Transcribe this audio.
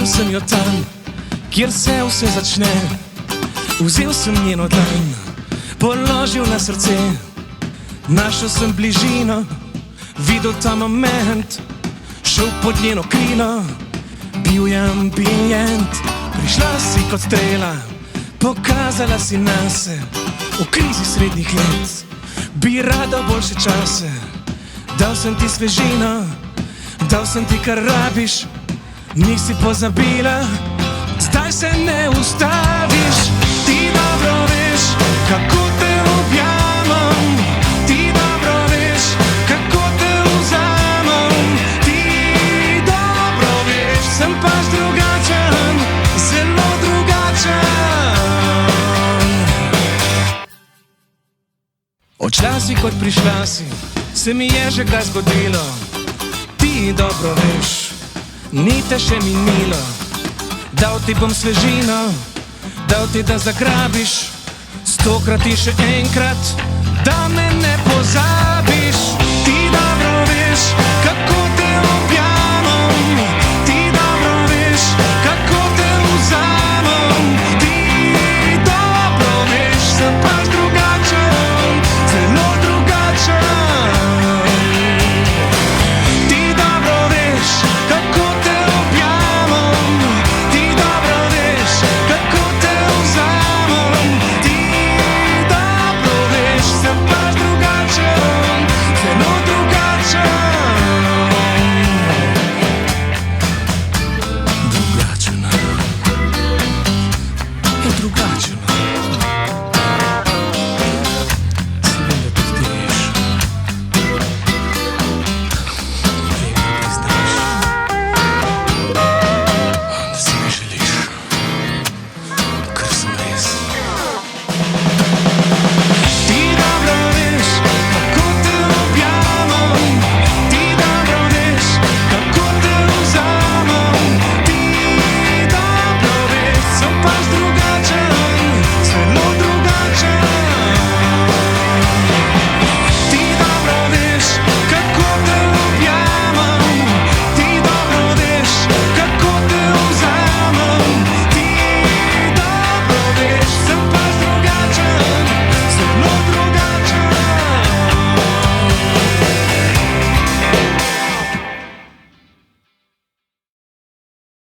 Našel sem jo tam, kjer se vse začne. Vzel sem njeno dlan, položil na srce. Našel sem bližino, videl ta moment, šel pod njeno krilo. Bil je ambient, prišla si kot strela, pokazala si nase. V krizi srednjih let bi rada boljše čase. Dal sem ti svežino, dal sem ti, kar rabiš. Nisi pozabila, zdaj se ne ustaviš. Ti dobro veš, kako te objamem. Ti dobro veš, kako te vzamem. Ti dobro veš, sem pač drugačen, zelo drugačen. Odšla si kot prišla si, se mi je že kdaj zgodilo. Ti dobro veš, ni te še minilo. Dal ti bom svežino, dal ti, da zagrabiš 100krat in še enkrat, da me ne pozabiš.